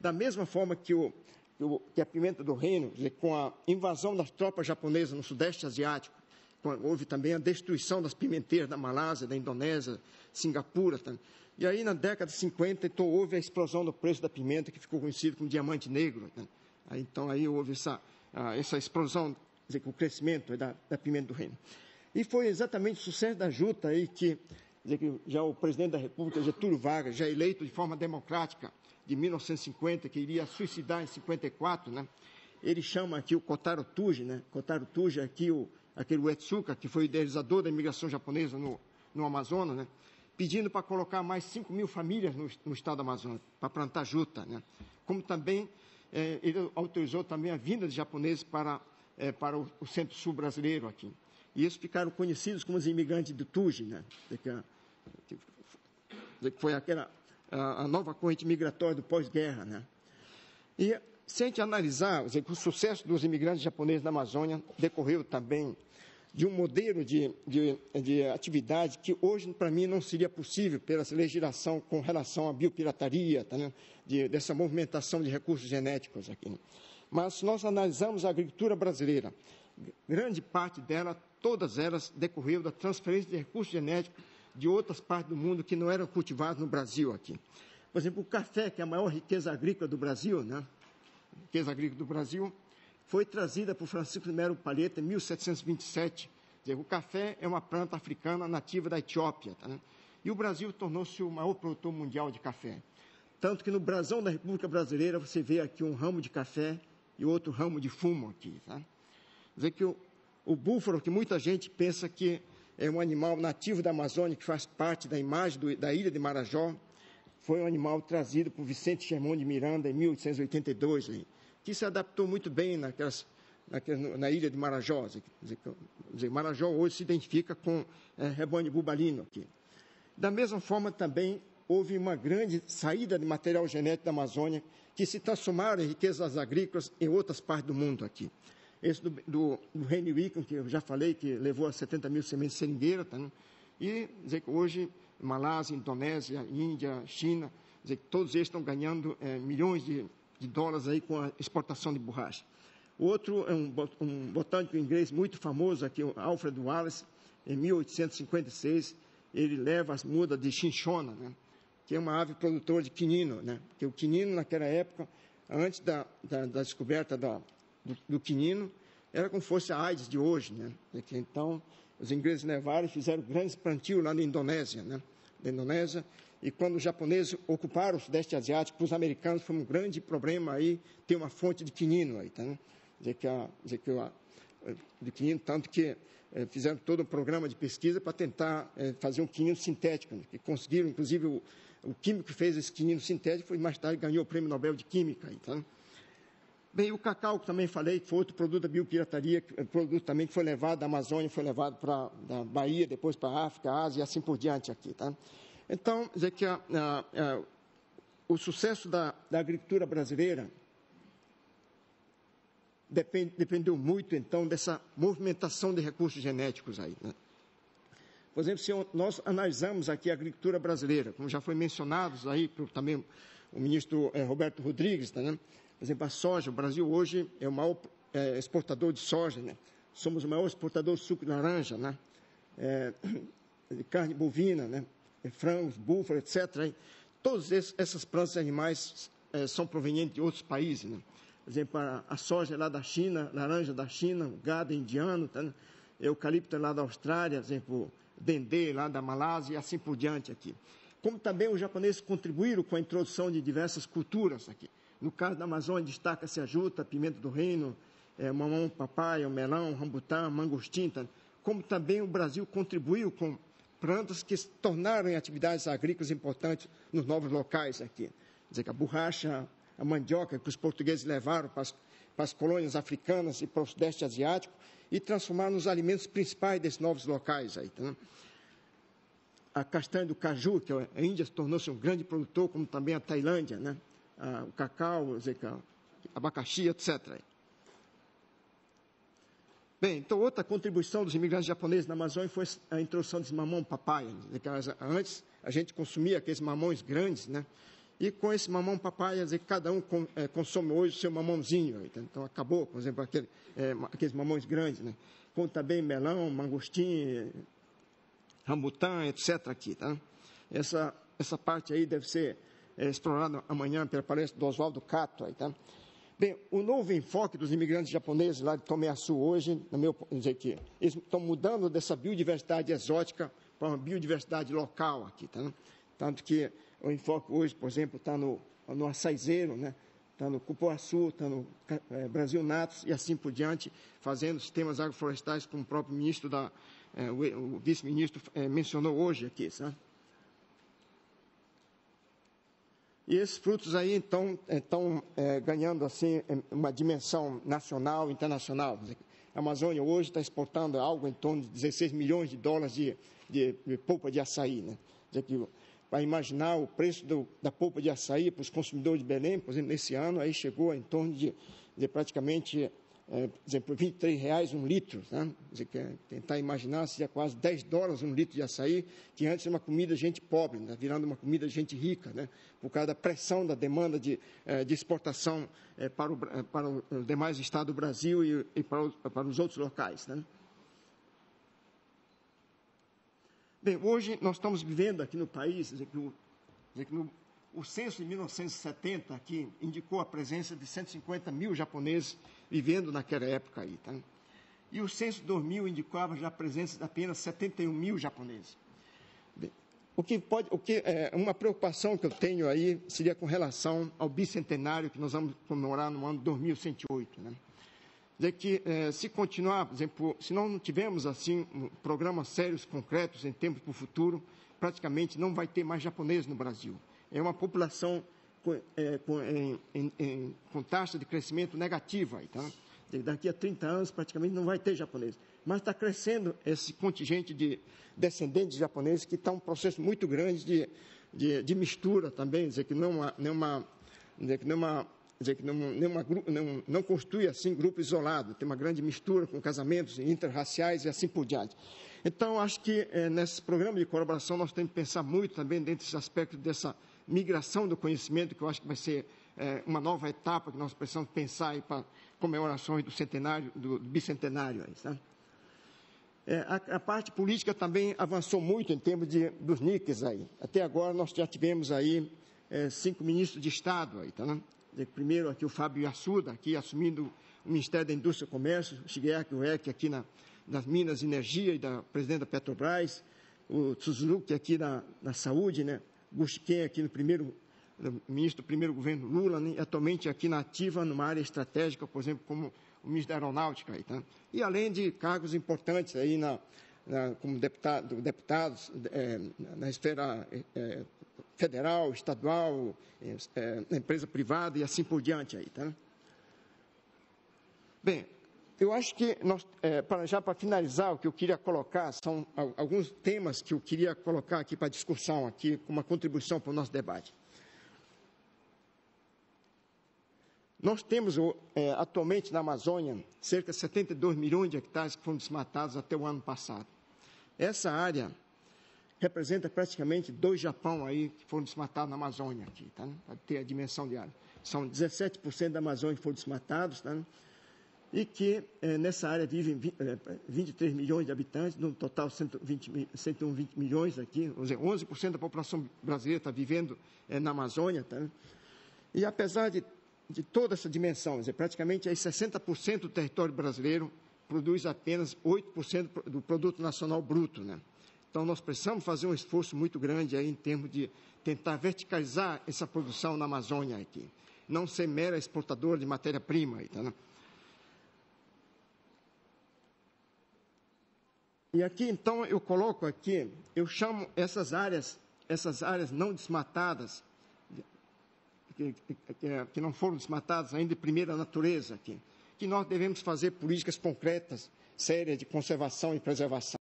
Da mesma forma que a pimenta do reino, com a invasão das tropas japonesas no Sudeste Asiático, houve também a destruição das pimenteiras da Malásia, da Indonésia, Singapura. E aí, na década de 50, então, houve a explosão do preço da pimenta, que ficou conhecido como diamante negro. Então, aí houve essa explosão, quer dizer, o crescimento da pimenta do reino. E foi exatamente o sucesso da juta aí que já o presidente da República, Getúlio Vargas, já eleito de forma democrática, de 1950, que iria suicidar em 54, né? Ele chama aqui o Kotaro Tuji, né? Kotaro Tuji, aqui aquele Uetsuka, que foi o idealizador da imigração japonesa no Amazonas, né? Pedindo para colocar mais 5 mil famílias no estado do Amazonas, para plantar juta, né? Como também, ele autorizou também a vinda de japoneses para o centro-sul brasileiro aqui. E eles ficaram conhecidos como os imigrantes do Tuji, né? Que foi a nova corrente migratória do pós-guerra, né? E se a gente analisar, o sucesso dos imigrantes japoneses na Amazônia decorreu também de um modelo de atividade que hoje, para mim, não seria possível pela legislação com relação à biopirataria, tá, né? Dessa movimentação de recursos genéticos aqui. Mas se nós analisarmos a agricultura brasileira, grande parte dela, todas elas decorreu da transferência de recursos genéticos de outras partes do mundo que não eram cultivados no Brasil aqui. Por exemplo, o café, que é a maior riqueza agrícola do Brasil, né? Riqueza agrícola do Brasil, foi trazida por Francisco de Melo Palheta em 1727. Quer dizer, o café é uma planta africana nativa da Etiópia, tá, né? E o Brasil tornou-se o maior produtor mundial de café. Tanto que no brasão da República Brasileira você vê aqui um ramo de café e outro ramo de fumo aqui, tá? Quer dizer que o búfalo, que muita gente pensa que é um animal nativo da Amazônia, que faz parte da imagem da ilha de Marajó, foi um animal trazido por Vicente Germão de Miranda em 1882, aí, que se adaptou muito bem na ilha de Marajó. Marajó hoje se identifica com rebanho bubalino aqui. Da mesma forma, também houve uma grande saída de material genético da Amazônia, que se transformaram em riquezas agrícolas em outras partes do mundo aqui. Esse do Reino Wiccan, que eu já falei, que levou a 70 mil sementes de seringueira, tá, né? E dizer que hoje, Malásia, Indonésia, Índia, China, dizer que todos eles estão ganhando milhões de dólares aí com a exportação de borracha. O outro é um botânico inglês muito famoso aqui, o Alfred Wallace, em 1856, ele leva as mudas de chinchona, né? Que é uma ave produtora de quinino, né? Porque o quinino, naquela época, antes da descoberta do quinino, era como se fosse a AIDS de hoje, né? Então, os ingleses levaram e fizeram grandes plantios lá na Indonésia, né? Na Indonésia, e quando os japoneses ocuparam o Sudeste Asiático, para os americanos foi um grande problema aí ter uma fonte de quinino aí, tá, né? De quinino, tanto que fizeram todo um programa de pesquisa para tentar fazer um quinino sintético, né? Que conseguiram, inclusive, o químico que fez esse quinino sintético foi mais tarde ganhou o Prêmio Nobel de Química aí, tá, né? Bem, o cacau, que também falei, que foi outro produto da biopirataria, produto também que foi levado da Amazônia, foi levado da Bahia, depois para a África, a Ásia e assim por diante aqui, tá? Então, dizer que o sucesso da agricultura brasileira dependeu muito, então, dessa movimentação de recursos genéticos aí, né? Por exemplo, se nós analisamos aqui a agricultura brasileira, como já foi mencionado aí também o ministro Roberto Rodrigues, tá, né? Por exemplo, a soja, o Brasil hoje é o maior exportador de soja, né? Somos o maior exportador de suco de laranja, né? De carne bovina, né? Frangos, búfalo, etc. Todas essas plantas e animais são provenientes de outros países, né? Por exemplo, a soja é lá da China, laranja da China, o gado é indiano, tá, né? Eucalipto é lá da Austrália, por exemplo, dendê lá da Malásia e assim por diante aqui. Como também os japoneses contribuíram com a introdução de diversas culturas aqui. No caso da Amazônia, destaca-se a juta, a pimenta do reino, mamão, papaya, o melão, o rambutã, mangostim, tá? Como também o Brasil contribuiu com plantas que se tornaram em atividades agrícolas importantes nos novos locais aqui. Quer dizer, que a borracha, a mandioca que os portugueses levaram para as colônias africanas e para o Sudeste Asiático e transformaram nos alimentos principais desses novos locais aí, tá, né? A castanha do caju, que a Índia tornou-se um grande produtor, como também a Tailândia, né? O cacau, abacaxi, etc. Bem, então outra contribuição dos imigrantes japoneses na Amazônia foi a introdução desse mamão papaya. Antes a gente consumia aqueles mamões grandes, né? E com esse mamão papaya, dizer que cada um consome hoje o seu mamãozinho. Então, acabou, por exemplo, aqueles mamões grandes, né? Como também melão, mangostim, rambutã, etc. aqui, tá? Essa parte aí deve ser explorada amanhã pela palestra do Oswaldo Cato. Aí, tá? Bem, o novo enfoque dos imigrantes japoneses lá de Tomé-Açu hoje, no meu dizer que eles estão mudando dessa biodiversidade exótica para uma biodiversidade local aqui, tá? Tanto que o enfoque hoje, por exemplo, está no açaizeiro, né? Está no cupuaçu, está no Brasil Natos e assim por diante, fazendo sistemas agroflorestais, como o próprio ministro o vice-ministro mencionou hoje aqui, sabe? E esses frutos aí, então, estão ganhando, assim, uma dimensão nacional, internacional. A Amazônia hoje está exportando algo em torno de 16 milhões de dólares de polpa de açaí, né? Para imaginar o preço da polpa de açaí para os consumidores de Belém, por exemplo, nesse ano, aí chegou em torno de praticamente, por exemplo, R$23 um litro, né? Tentar imaginar se é quase $10 um litro de açaí, que antes era uma comida de gente pobre, né? Virando uma comida de gente rica, né? Por causa da pressão da demanda de exportação para os demais estados do Brasil e para os outros locais, né? Bem, hoje nós estamos vivendo aqui no país, o censo de 1970 aqui indicou a presença de 150 mil japoneses vivendo naquela época aí, tá? E o censo de 2000 indicava já a presença de apenas 71 mil japoneses. Bem, uma preocupação que eu tenho aí seria com relação ao bicentenário que nós vamos comemorar no ano 2108, né? De que, se continuar, por exemplo, se nós não tivermos, assim, programas sérios, concretos, em tempo para o futuro, praticamente não vai ter mais japoneses no Brasil. É uma população com taxa de crescimento negativa. Então, daqui a 30 anos, praticamente não vai ter japoneses. Mas está crescendo esse contingente de descendentes de japoneses, que está um processo muito grande de mistura também, dizer que não constitui assim grupo isolado, tem uma grande mistura com casamentos interraciais e assim por diante. Então, acho que nesse programa de colaboração nós temos que pensar muito também dentro desse aspecto dessa migração do conhecimento, que eu acho que vai ser uma nova etapa que nós precisamos pensar aí para comemorações do centenário, do bicentenário. Aí, sabe? A parte política também avançou muito em termos dos níqueis aí. Até agora nós já tivemos aí 5 ministros de Estado aí, tá, né? Primeiro aqui o Fábio Yasuda, aqui assumindo o Ministério da Indústria e Comércio, o Shigeaki Ueki aqui nas Minas e Energia e da presidente da Petrobras, o Suzuki aqui na Saúde, né? Gushiken aqui ministro do primeiro governo Lula, né? E atualmente aqui na ativa numa área estratégica, por exemplo, como o ministro da Aeronáutica. Aí, tá? E além de cargos importantes aí como deputados na esfera federal, estadual, empresa privada e assim por diante. Aí, tá? Bem, eu acho que, para finalizar, o que eu queria colocar são alguns temas que eu queria colocar aqui para discussão, aqui, como uma contribuição para o nosso debate. Nós temos atualmente na Amazônia cerca de 72 milhões de hectares que foram desmatados até o ano passado. Essa área representa praticamente 2 Japão aí que foram desmatados na Amazônia aqui, tá? Para ter a dimensão de área. São 17% da Amazônia que foram desmatados, tá? E que nessa área vivem 23 milhões de habitantes, no total 120 milhões aqui, ou seja, 11% da população brasileira está vivendo na Amazônia, tá? E apesar de toda essa dimensão, dizer, praticamente aí 60% do território brasileiro produz apenas 8% do produto nacional bruto, né? Então, nós precisamos fazer um esforço muito grande aí em termos de tentar verticalizar essa produção na Amazônia aqui, não ser mera exportadora de matéria-prima. Tá, né? E aqui, então, eu coloco aqui, eu chamo essas áreas não desmatadas, que não foram desmatadas ainda de primeira natureza aqui, que nós devemos fazer políticas concretas, sérias de conservação e preservação.